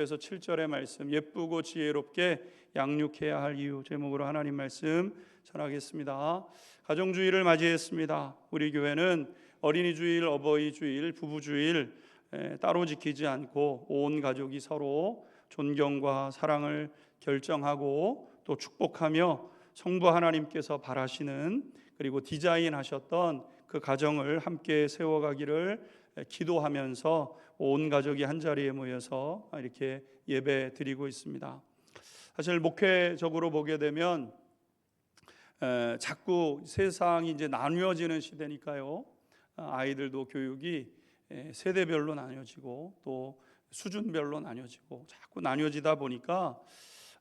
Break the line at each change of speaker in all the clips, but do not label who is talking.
그래서 7절의 말씀, 예쁘고 지혜롭게 양육해야 할 이유 제목으로 하나님 말씀 전하겠습니다. 가정주의를 맞이했습니다. 우리 교회는 어린이주일, 어버이주일, 부부주일 따로 지키지 않고 온 가족이 서로 존경과 사랑을 결정하고 또 축복하며 성부 하나님께서 바라시는, 그리고 디자인하셨던 그 가정을 함께 세워가기를 기도하면서 온 가족이 한자리에 모여서 이렇게 예배 드리고 있습니다. 사실 목회적으로 보게 되면 자꾸 세상이 이제 나뉘어지는 시대니까요. 아이들도 교육이 세대별로 나뉘어지고 또 수준별로 나뉘어지고 자꾸 나뉘어지다 보니까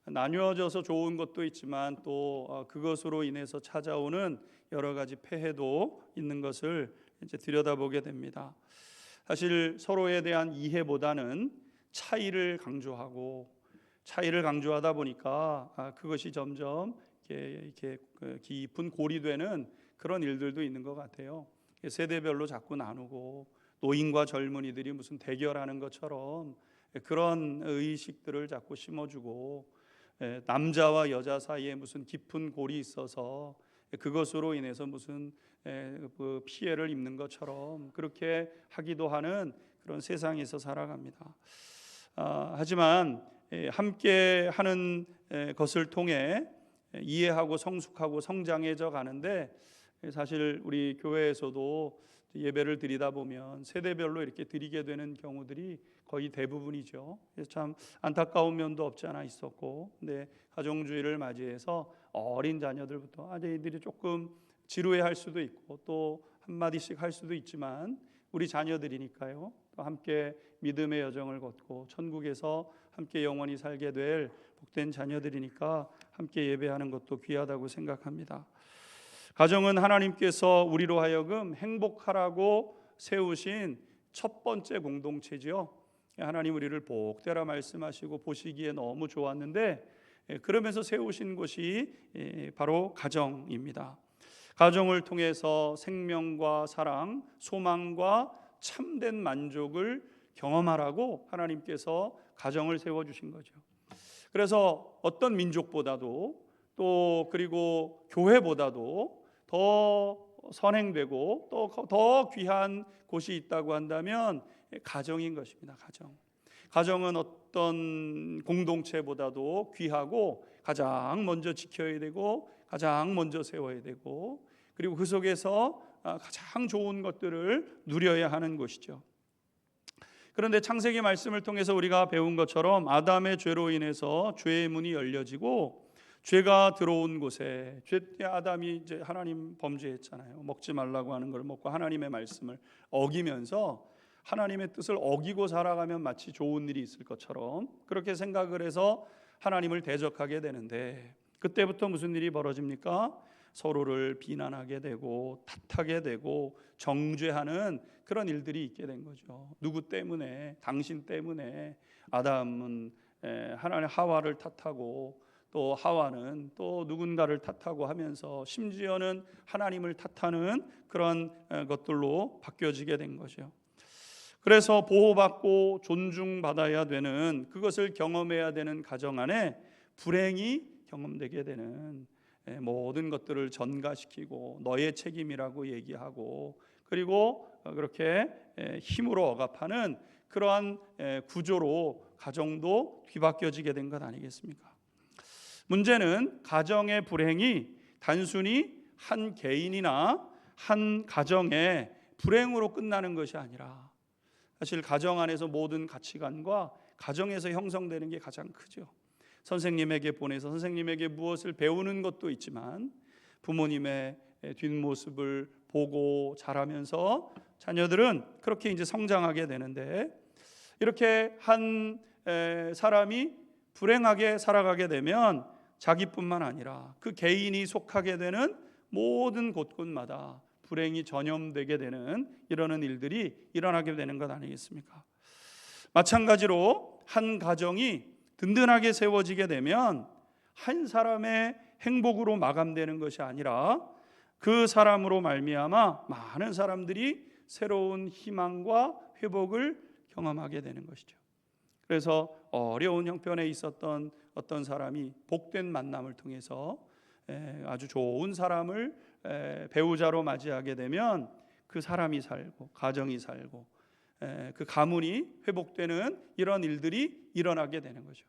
나뉘어져서 좋은 것도 있지만 또 그것으로 인해서 찾아오는 여러 가지 폐해도 있는 것을 이제 들여다보게 됩니다. 사실 서로에 대한 이해보다는 차이를 강조하다 보니까 그것이 점점 이렇게 깊은 골이 되는 그런 일들도 있는 것 같아요. 세대별로 자꾸 나누고 노인과 젊은이들이 무슨 대결하는 것처럼 그런 의식들을 자꾸 심어주고, 남자와 여자 사이에 무슨 깊은 골이 있어서 그것으로 인해서 무슨 피해를 입는 것처럼 그렇게 하기도 하는 그런 세상에서 살아갑니다. 하지만 함께 하는 것을 통해 이해하고 성숙하고 성장해져 가는데, 사실 우리 교회에서도 예배를 드리다 보면 세대별로 이렇게 드리게 되는 경우들이 거의 대부분이죠. 그래서 참 안타까운 면도 없지 않아 있었고, 근데 가정주의를 맞이해서 어린 자녀들부터 아이들이 조금 지루해할 수도 있고 또 한마디씩 할 수도 있지만 우리 자녀들이니까요. 또 함께 믿음의 여정을 걷고 천국에서 함께 영원히 살게 될 복된 자녀들이니까 함께 예배하는 것도 귀하다고 생각합니다. 가정은 하나님께서 우리로 하여금 행복하라고 세우신 첫 번째 공동체죠. 하나님 우리를 복되라 말씀하시고 보시기에 너무 좋았는데, 그러면서 세우신 곳이 바로 가정입니다. 가정을 통해서 생명과 사랑, 소망과 참된 만족을 경험하라고 하나님께서 가정을 세워주신 거죠. 그래서 어떤 민족보다도 또 그리고 교회보다도 더 선행되고 또 더 귀한 곳이 있다고 한다면 가정인 것입니다. 가정은 어떤 공동체보다도 귀하고 가장 먼저 지켜야 되고 가장 먼저 세워야 되고, 그리고 그 속에서 가장 좋은 것들을 누려야 하는 것이죠. 그런데 창세기 말씀을 통해서 우리가 배운 것처럼 아담의 죄로 인해서 죄의 문이 열려지고 죄가 들어온 곳에, 죄 때 아담이 이제 하나님 범죄했잖아요. 먹지 말라고 하는 걸 먹고 하나님의 말씀을 어기면서 하나님의 뜻을 어기고 살아가면 마치 좋은 일이 있을 것처럼 그렇게 생각을 해서 하나님을 대적하게 되는데, 그때부터 무슨 일이 벌어집니까? 서로를 비난하게 되고 탓하게 되고 정죄하는 그런 일들이 있게 된 거죠. 누구 때문에? 당신 때문에. 아담은 하나님 하와를 탓하고 또 하와는 또 누군가를 탓하고 하면서 심지어는 하나님을 탓하는 그런 것들로 바뀌어지게 된 거죠. 그래서 보호받고 존중받아야 되는, 그것을 경험해야 되는 가정 안에 불행이 경험되게 되는, 모든 것들을 전가시키고 너의 책임이라고 얘기하고 그리고 그렇게 힘으로 억압하는 그러한 구조로 가정도 뒤바뀌어지게 된 것 아니겠습니까? 문제는 가정의 불행이 단순히 한 개인이나 한 가정의 불행으로 끝나는 것이 아니라, 사실 가정 안에서 모든 가치관과 가정에서 형성되는 게 가장 크죠. 선생님에게 보내서 선생님에게 무엇을 배우는 것도 있지만 부모님의 뒷모습을 보고 자라면서 자녀들은 그렇게 이제 성장하게 되는데, 이렇게 한 사람이 불행하게 살아가게 되면 자기뿐만 아니라 그 개인이 속하게 되는 모든 곳곳마다 불행이 전염되게 되는 이러는 일들이 일어나게 되는 것 아니겠습니까? 마찬가지로 한 가정이 든든하게 세워지게 되면 한 사람의 행복으로 마감되는 것이 아니라 그 사람으로 말미암아 많은 사람들이 새로운 희망과 회복을 경험하게 되는 것이죠. 그래서 어려운 형편에 있었던 어떤 사람이 복된 만남을 통해서 아주 좋은 사람을 배우자로 맞이하게 되면 그 사람이 살고 가정이 살고 그 가문이 회복되는 이런 일들이 일어나게 되는 거죠.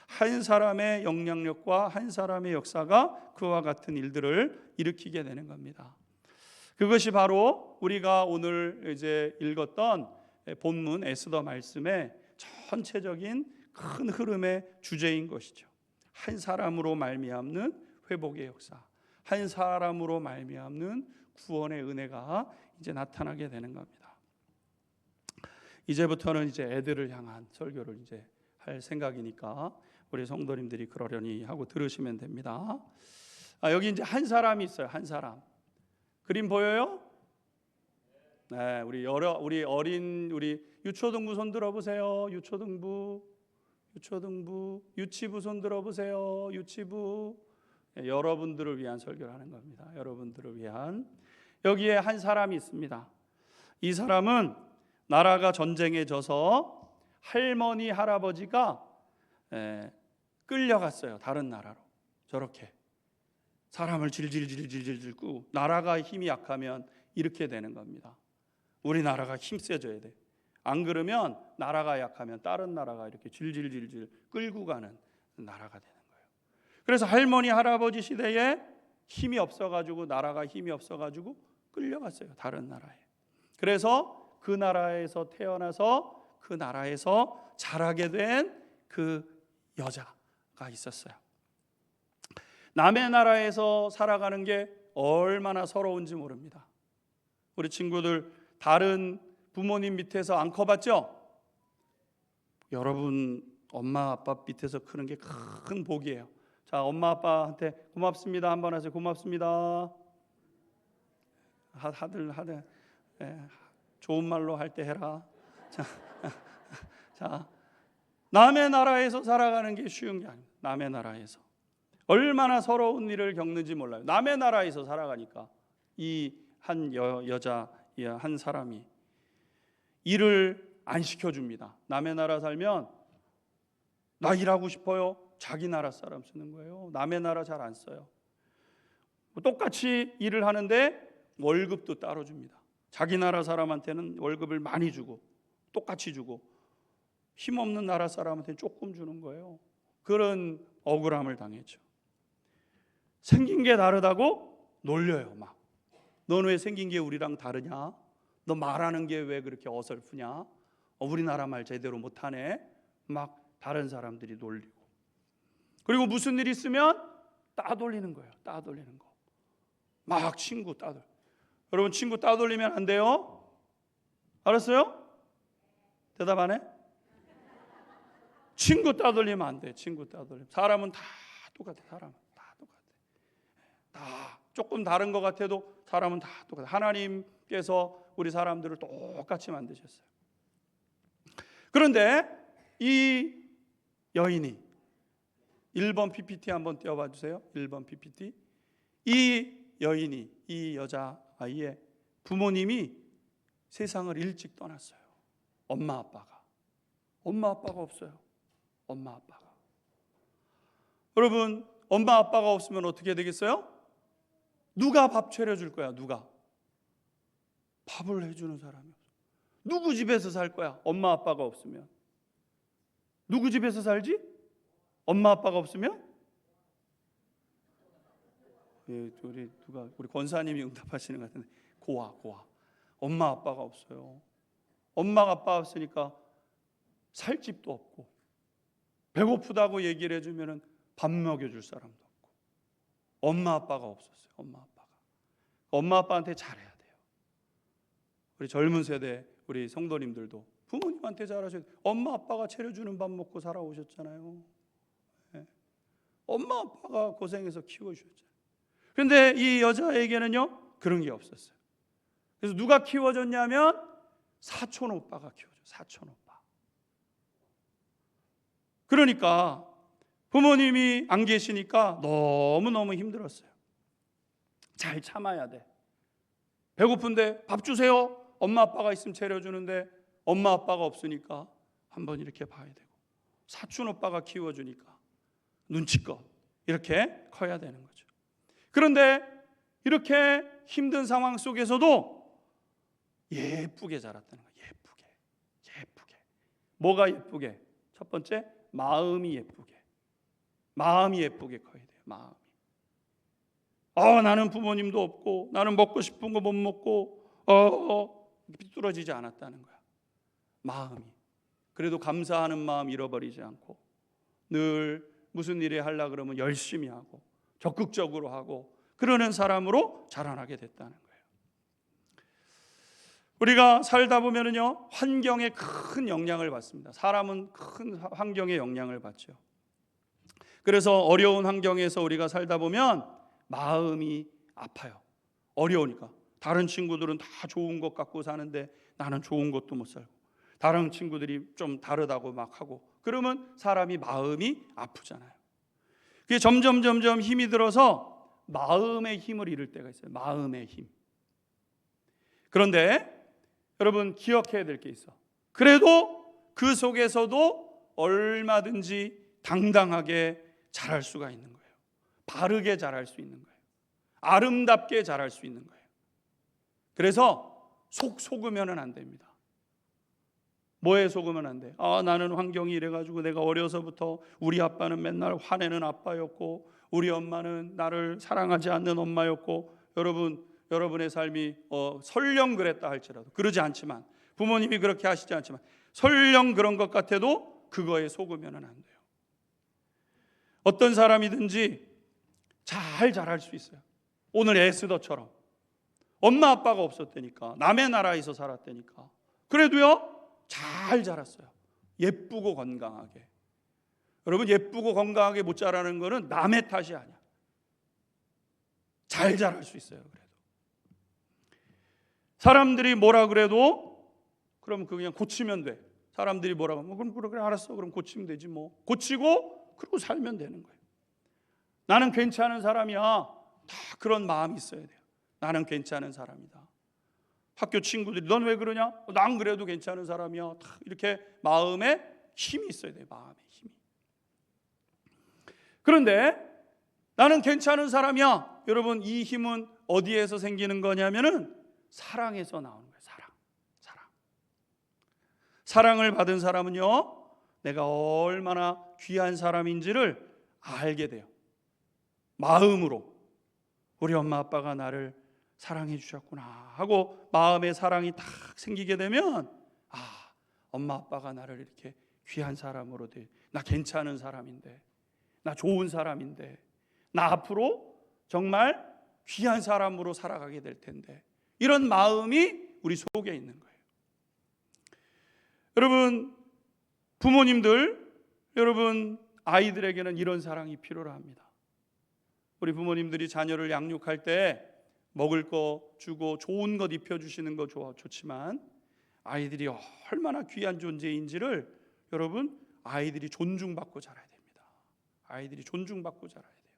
한 사람의 영향력과 한 사람의 역사가 그와 같은 일들을 일으키게 되는 겁니다. 그것이 바로 우리가 오늘 이제 읽었던 본문 에스더 말씀의 전체적인 큰 흐름의 주제인 것이죠. 한 사람으로 말미암는 회복의 역사, 한 사람으로 말미암는 구원의 은혜가 이제 나타나게 되는 겁니다. 이제부터는 이제 애들을 향한 설교를 이제 할 생각이니까 우리 성도님들이 그러려니 하고 들으시면 됩니다. 여기 이제 한 사람이 있어요. 한 사람. 그림 보여요? 네, 우리 어린 유초등부 손 들어보세요. 유치부 손 들어보세요. 유치부. 여러분들을 위한 설교를 하는 겁니다. 여러분들을 위한. 여기에 한 사람이 있습니다. 이 사람은 나라가 전쟁에 져서 할머니 할아버지가 끌려갔어요. 다른 나라로. 저렇게 사람을 질질질질질 끄고, 나라가 힘이 약하면 이렇게 되는 겁니다. 우리나라가 힘세져야 돼. 안 그러면 나라가 약하면 다른 나라가 이렇게 질질질질 끌고 가는 나라가 되는 거예요. 그래서 할머니 할아버지 시대에 힘이 없어가지고, 나라가 힘이 없어가지고 끌려갔어요. 다른 나라에. 그래서 그 나라에서 태어나서 그 나라에서 자라게 된 그 여자가 있었어요. 남의 나라에서 살아가는 게 얼마나 서러운지 모릅니다. 우리 친구들 다른 부모님 밑에서 안 커봤죠? 여러분 엄마 아빠 밑에서 크는 게 큰 복이에요. 자, 엄마 아빠한테 고맙습니다 한번 하세요. 고맙습니다. 하들 좋은 말로 할 때 해라. 자, 남의 나라에서 살아가는 게 쉬운 게 아닙니다. 남의 나라에서 얼마나 서러운 일을 겪는지 몰라요. 남의 나라에서 살아가니까 이 한 여자, 한 사람이 일을 안 시켜줍니다. 남의 나라 살면 나 일하고 싶어요. 자기 나라 사람 쓰는 거예요. 남의 나라 잘 안 써요. 똑같이 일을 하는데 월급도 따로 줍니다. 자기 나라 사람한테는 월급을 많이 주고 똑같이 주고 힘없는 나라 사람한테는 조금 주는 거예요. 그런 억울함을 당했죠. 생긴 게 다르다고 놀려요. 막 너는 왜 생긴 게 우리랑 다르냐? 너 말하는 게 왜 그렇게 어설프냐? 우리나라 말 제대로 못하네. 막 다른 사람들이 놀리고, 그리고 무슨 일 있으면 따돌리는 거예요. 따돌리는 거. 막 친구 따돌. 여러분 친구 따돌리면 안 돼요. 알았어요? 대답 안 해? 친구 따돌리면 안 돼. 친구 따돌리면. 사람은 다 똑같아. 사람은 다 똑같아. 다 조금 다른 것 같아도 사람은 다 똑같아. 하나님께서 우리 사람들을 똑같이 만드셨어요. 그런데 이 여인이 1번 PPT 한번 띄워봐 주세요. 1번 PPT. 이 여인이, 이 여자아이의 부모님이 세상을 일찍 떠났어요. 엄마 아빠가 없어요. 엄마 아빠가. 여러분 엄마 아빠가 없으면 어떻게 되겠어요? 누가 밥 차려줄 거야? 누가 밥을 해주는 사람이 없어. 누구 집에서 살 거야? 엄마 아빠가 없으면. 누구 집에서 살지? 엄마 아빠가 없으면? 우리 권사님이 응답하시는 것 같은데, 고아. 엄마 아빠가 없어요. 엄마 아빠 없으니까 살 집도 없고, 배고프다고 얘기를 해주면 밥 먹여줄 사람도 없고, 엄마 아빠가 없었어요. 엄마 아빠한테 잘해야 돼요. 우리 젊은 세대 우리 성도님들도 부모님한테 잘하셔야 돼요. 엄마 아빠가 차려주는 밥 먹고 살아오셨잖아요. 네. 엄마 아빠가 고생해서 키워주셨잖아요. 그런데 이 여자에게는요 그런 게 없었어요. 그래서 누가 키워줬냐면 사촌 오빠가 키워줘요. 사촌 오빠. 그러니까 부모님이 안 계시니까 너무너무 힘들었어요. 잘 참아야 돼. 배고픈데 밥 주세요. 엄마 아빠가 있으면 차려주는데 엄마 아빠가 없으니까 한번 이렇게 봐야 되고, 사촌 오빠가 키워주니까 눈치껏 이렇게 커야 되는 거죠. 그런데 이렇게 힘든 상황 속에서도 예쁘게 자랐다는 거예요. 예쁘게. 뭐가 예쁘게? 첫 번째, 마음이 예쁘게. 마음이 예쁘게 커야 돼요. 마음이. 나는 부모님도 없고, 나는 먹고 싶은 거 못 먹고, 삐뚤어지지 않았다는 거야. 마음이. 그래도 감사하는 마음 잃어버리지 않고, 늘 무슨 일을 하려고 그러면 열심히 하고, 적극적으로 하고, 그러는 사람으로 자라나게 됐다는 거예요. 우리가 살다 보면은요, 환경에 큰 영향을 받습니다. 사람은 큰 환경에 영향을 받죠. 그래서 어려운 환경에서 우리가 살다 보면 마음이 아파요. 어려우니까. 다른 친구들은 다 좋은 것 갖고 사는데 나는 좋은 것도 못 살고, 다른 친구들이 좀 다르다고 막 하고, 그러면 사람이 마음이 아프잖아요. 그게 점점 힘이 들어서 마음의 힘을 잃을 때가 있어요. 마음의 힘. 그런데 여러분 기억해야 될 게 있어. 그래도 그 속에서도 얼마든지 당당하게 자랄 수가 있는 거예요. 바르게 자랄 수 있는 거예요. 아름답게 자랄 수 있는 거예요. 그래서 속으면은 안 됩니다. 뭐에 속으면 안 돼? 나는 환경이 이래가지고 내가 어려서부터 우리 아빠는 맨날 화내는 아빠였고, 우리 엄마는 나를 사랑하지 않는 엄마였고. 여러분의 삶이 설령 그랬다 할지라도, 그러지 않지만, 부모님이 그렇게 하시지 않지만 설령 그런 것 같아도 그거에 속으면 안 돼요. 어떤 사람이든지 잘 자랄 수 있어요. 오늘 에스더처럼 엄마 아빠가 없었다니까, 남의 나라에서 살았다니까, 그래도요 잘 자랐어요. 예쁘고 건강하게. 여러분, 예쁘고 건강하게 못 자라는 거는 남의 탓이 아니야. 잘 자랄 수 있어요. 그래도 사람들이 뭐라 그래도 그럼 그냥 고치면 돼. 사람들이 뭐라고 하면 그럼 그래 알았어, 그럼 고치면 되지 뭐. 고치고 그러고 살면 되는 거예요. 나는 괜찮은 사람이야. 다 그런 마음이 있어야 돼요. 나는 괜찮은 사람이다. 학교 친구들이 넌 왜 그러냐? 난 그래도 괜찮은 사람이야. 다 이렇게 마음에 힘이 있어야 돼요. 마음에 힘이. 그런데 나는 괜찮은 사람이야. 여러분, 이 힘은 어디에서 생기는 거냐면은 사랑에서 나오는 거예요. 사랑을 받은 사람은요, 내가 얼마나 귀한 사람인지를 알게 돼요. 마음으로 우리 엄마 아빠가 나를 사랑해 주셨구나 하고 마음에 사랑이 딱 생기게 되면, 엄마 아빠가 나를 이렇게 귀한 사람으로 나 괜찮은 사람인데, 나 좋은 사람인데, 나 앞으로 정말 귀한 사람으로 살아가게 될 텐데, 이런 마음이 우리 속에 있는 거예요. 여러분, 부모님들, 여러분 아이들에게는 이런 사랑이 필요로 합니다. 우리 부모님들이 자녀를 양육할 때 먹을 거 주고 좋은 것 입혀주시는 거 좋지만, 아이들이 얼마나 귀한 존재인지를 여러분, 아이들이 존중받고 자라야 됩니다. 아이들이 존중받고 자라야 돼요.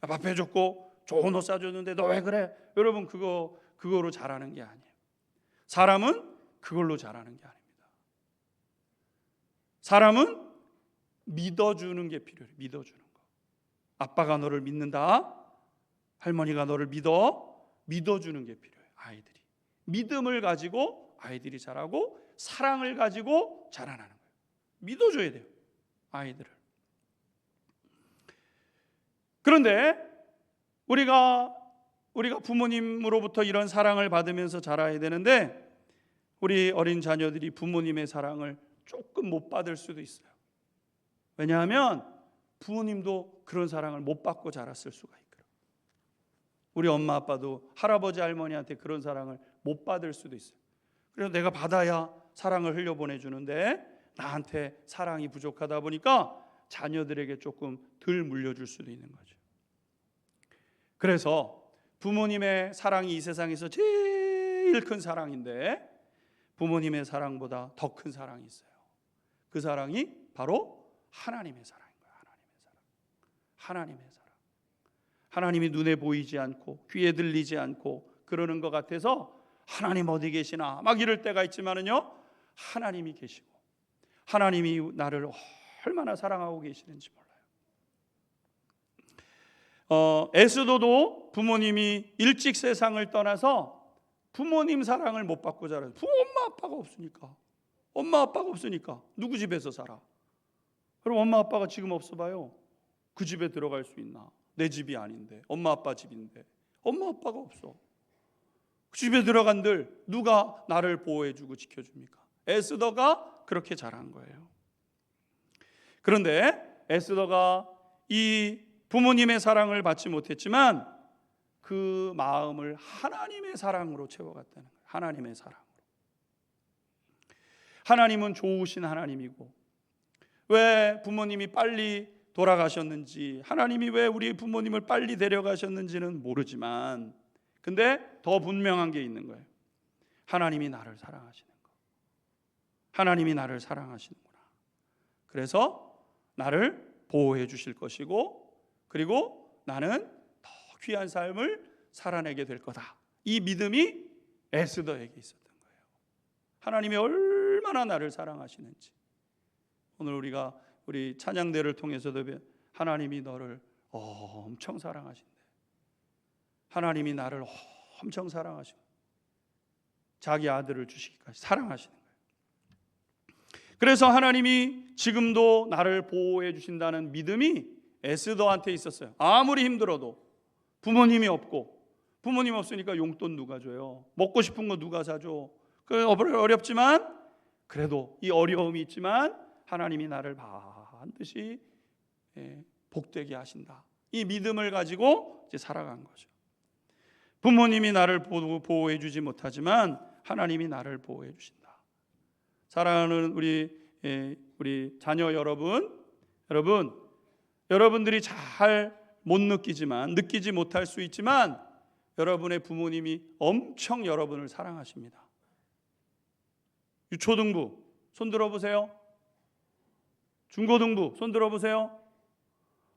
밥 해줬고 좋은 옷 사줬는데 너 왜 그래? 여러분, 그거로 자라는 게 아니에요. 사람은 그걸로 자라는 게 아닙니다. 사람은 믿어주는 게 필요해요. 믿어주는 거. 아빠가 너를 믿는다, 할머니가 너를 믿어주는 게 필요해요. 아이들이 믿음을 가지고 아이들이 자라고, 사랑을 가지고 자라나는 거예요. 믿어줘야 돼요, 아이들을. 그런데 우리가 부모님으로부터 이런 사랑을 받으면서 자라야 되는데, 우리 어린 자녀들이 부모님의 사랑을 조금 못 받을 수도 있어요. 왜냐하면 부모님도 그런 사랑을 못 받고 자랐을 수가 있거든요. 우리 엄마 아빠도 할아버지 할머니한테 그런 사랑을 못 받을 수도 있어요. 그래서 내가 받아야 사랑을 흘려보내주는데 나한테 사랑이 부족하다 보니까 자녀들에게 조금 덜 물려줄 수도 있는 거죠. 그래서 부모님의 사랑이 이 세상에서 제일 큰 사랑인데, 부모님의 사랑보다 더 큰 사랑이 있어요. 그 사랑이 바로 하나님의 사랑인 거예요. 하나님의 사랑. 하나님이 눈에 보이지 않고 귀에 들리지 않고 그러는 것 같아서 하나님 어디 계시나 막 이럴 때가 있지만은요, 하나님이 계시고, 하나님이 나를 얼마나 사랑하고 계시는지 몰라요. 에스더도 부모님이 일찍 세상을 떠나서 부모님 사랑을 못 받고 자라요. 엄마 아빠가 없으니까 누구 집에서 살아? 그럼 엄마 아빠가 지금 없어 봐요. 그 집에 들어갈 수 있나? 내 집이 아닌데, 엄마 아빠 집인데 엄마 아빠가 없어. 그 집에 들어간들 누가 나를 보호해주고 지켜줍니까? 에스더가 그렇게 자란 거예요. 그런데 에스더가 이 부모님의 사랑을 받지 못했지만 그 마음을 하나님의 사랑으로 채워갔다는 거예요. 하나님의 사랑으로. 하나님은 좋으신 하나님이고, 왜 부모님이 빨리 돌아가셨는지, 하나님이 왜 우리 부모님을 빨리 데려가셨는지는 모르지만, 근데 더 분명한 게 있는 거예요. 하나님이 나를 사랑하시는 거. 하나님이 나를 사랑하시는구나. 그래서 나를 보호해 주실 것이고, 그리고 나는 더 귀한 삶을 살아내게 될 거다. 이 믿음이 에스더에게 있었던 거예요. 하나님이 얼마나 나를 사랑하시는지. 오늘 우리 찬양대를 통해서도 하나님이 너를 엄청 사랑하신대. 하나님이 나를 엄청 사랑하시고 자기 아들을 주시기까지 사랑하시는 거예요. 그래서 하나님이 지금도 나를 보호해 주신다는 믿음이 에스더한테 있었어요. 아무리 힘들어도 부모님이 없고, 부모님 없으니까 용돈 누가 줘요? 먹고 싶은 거 누가 사줘? 어렵지만 그래도 이 어려움이 있지만 하나님이 나를 반드시 복되게 하신다. 이 믿음을 가지고 이제 살아간 거죠. 부모님이 나를 보호해 주지 못하지만 하나님이 나를 보호해 주신다. 사랑하는 우리 자녀 여러분들이 잘 못 느끼지 못할 수 있지만 여러분의 부모님이 엄청 여러분을 사랑하십니다. 유초등부 손 들어보세요. 중고등부 손 들어보세요.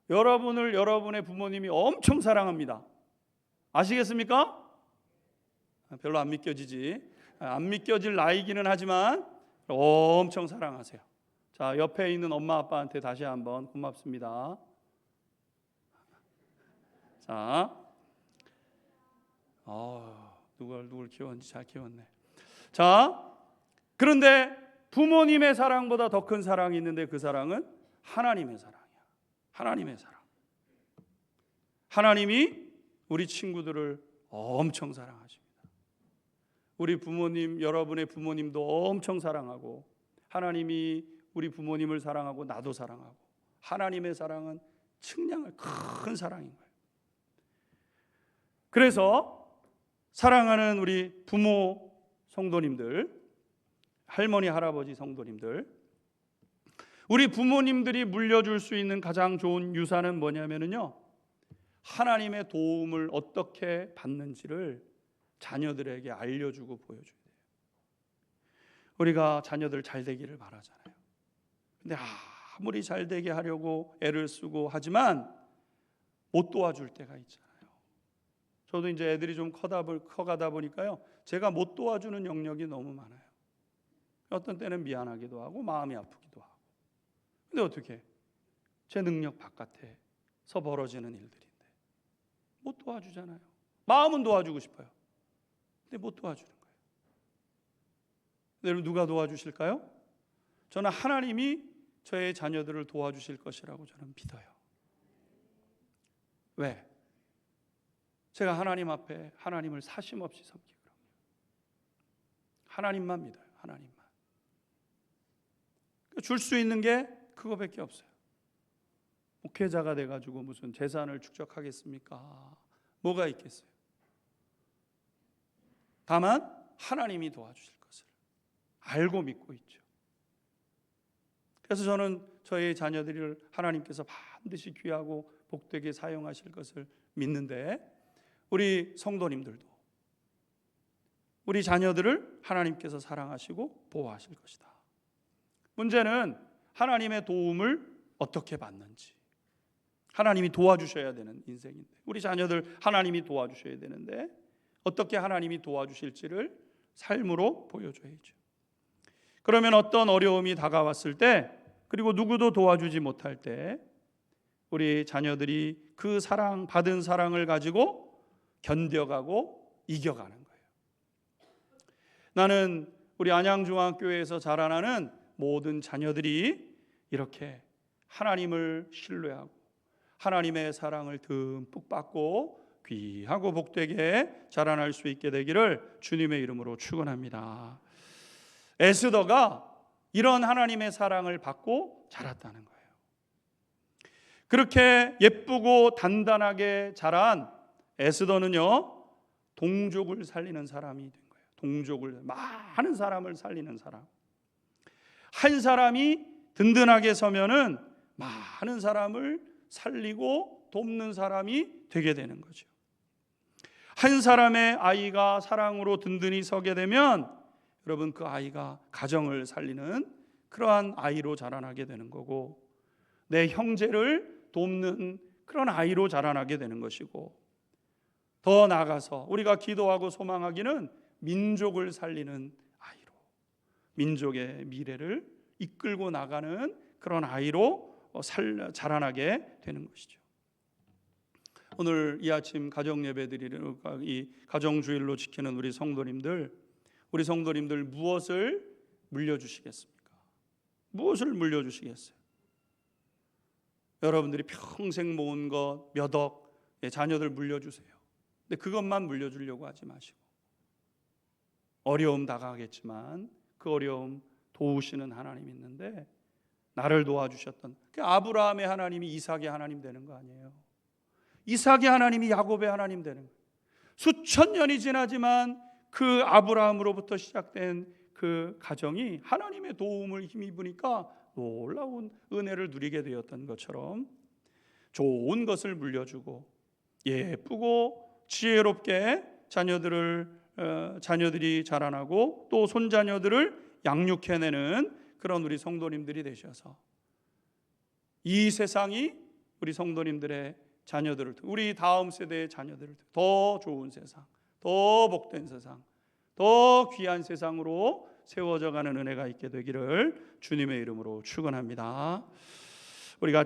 여러분을 여러분의 부모님이 엄청 사랑합니다. 아시겠습니까? 별로 안 믿겨지지. 안 믿겨질 나이기는 하지만 엄청 사랑하세요. 자, 옆에 있는 엄마 아빠한테 다시 한번 고맙습니다. 자, 누굴 키웠는지 잘 키웠네. 자, 그런데 부모님의 사랑보다 더 큰 사랑이 있는데 그 사랑은 하나님의 사랑이야. 하나님의 사랑. 하나님이 우리 친구들을 엄청 사랑하십니다. 우리 부모님, 여러분의 부모님도 엄청 사랑하고, 하나님이 우리 부모님을 사랑하고 나도 사랑하고, 하나님의 사랑은 측량할 큰 사랑인 거예요. 그래서 사랑하는 우리 부모 성도님들, 할머니 할아버지 성도님들, 우리 부모님들이 물려줄 수 있는 가장 좋은 유산은 뭐냐면요, 하나님의 도움을 어떻게 받는지를 자녀들에게 알려주고 보여줘야 돼요. 우리가 자녀들 잘 되기를 바라잖아요. 근데 아무리 잘 되게 하려고 애를 쓰고 하지만 못 도와줄 때가 있잖아요. 저도 이제 애들이 좀 커가다 보니까요, 제가 못 도와주는 영역이 너무 많아요. 어떤 때는 미안하기도 하고 마음이 아프기도 하고. 근데 어떻게 제 능력 바깥에서 벌어지는 일들인데 못 도와주잖아요. 마음은 도와주고 싶어요. 근데 못 도와주는 거예요. 여러분, 누가 도와주실까요? 저는 하나님이 저의 자녀들을 도와주실 것이라고 저는 믿어요. 왜? 제가 하나님 앞에 하나님을 사심없이 섬기고 하나님만 믿어요. 하나님만. 줄 수 있는 게 그거밖에 없어요. 목회자가 돼가지고 무슨 재산을 축적하겠습니까? 뭐가 있겠어요? 다만 하나님이 도와주실 것을 알고 믿고 있죠. 그래서 저는 저희 자녀들을 하나님께서 반드시 귀하고 복되게 사용하실 것을 믿는데, 우리 성도님들도 우리 자녀들을 하나님께서 사랑하시고 보호하실 것이다. 문제는 하나님의 도움을 어떻게 받는지. 하나님이 도와주셔야 되는 인생인데, 우리 자녀들 하나님이 도와주셔야 되는데 어떻게 하나님이 도와주실지를 삶으로 보여줘야죠. 그러면 어떤 어려움이 다가왔을 때 그리고 누구도 도와주지 못할 때 우리 자녀들이 그 사랑, 받은 사랑을 가지고 견뎌가고 이겨가는 거예요. 나는 우리 안양중앙교회에서 자라나는 모든 자녀들이 이렇게 하나님을 신뢰하고 하나님의 사랑을 듬뿍 받고 귀하고 복되게 자라날 수 있게 되기를 주님의 이름으로 축원합니다. 에스더가 이런 하나님의 사랑을 받고 자랐다는 거예요. 그렇게 예쁘고 단단하게 자란 에스더는요, 동족을 살리는 사람이 된 거예요. 동족을, 많은 사람을 살리는 사람. 한 사람이 든든하게 서면은 많은 사람을 살리고 돕는 사람이 되게 되는 거죠. 한 사람의 아이가 사랑으로 든든히 서게 되면 여러분, 그 아이가 가정을 살리는 그러한 아이로 자라나게 되는 거고, 내 형제를 돕는 그런 아이로 자라나게 되는 것이고, 더 나아가서 우리가 기도하고 소망하기는 민족을 살리는 아이로, 민족의 미래를 이끌고 나가는 그런 아이로 자라나게 되는 것이죠. 오늘 이 아침 가정 예배드리는 이 가정주일로 지키는 우리 성도님들 무엇을 물려주시겠습니까? 무엇을 물려주시겠어요? 여러분들이 평생 모은 것 몇 억 자녀들 물려주세요. 근데 그것만 물려주려고 하지 마시고, 어려움 다가가겠지만 그 어려움 도우시는 하나님이 있는데, 나를 도와주셨던 그 아브라함의 하나님이 이삭의 하나님 되는 거 아니에요? 이삭의 하나님이 야곱의 하나님 되는 거예요. 수천 년이 지나지만 그 아브라함으로부터 시작된 그 가정이 하나님의 도움을 힘입으니까 놀라운 은혜를 누리게 되었던 것처럼, 좋은 것을 물려주고 예쁘고 지혜롭게 자녀들이 자라나고 또 손자녀들을 양육해내는 그런 우리 성도님들이 되셔서 이 세상이 우리 성도님들의 자녀들을, 우리 다음 세대의 자녀들을 더 좋은 세상, 더 복된 세상, 더 귀한 세상으로 세워져 가는 은혜가 있게 되기를 주님의 이름으로 축원합니다. 우리가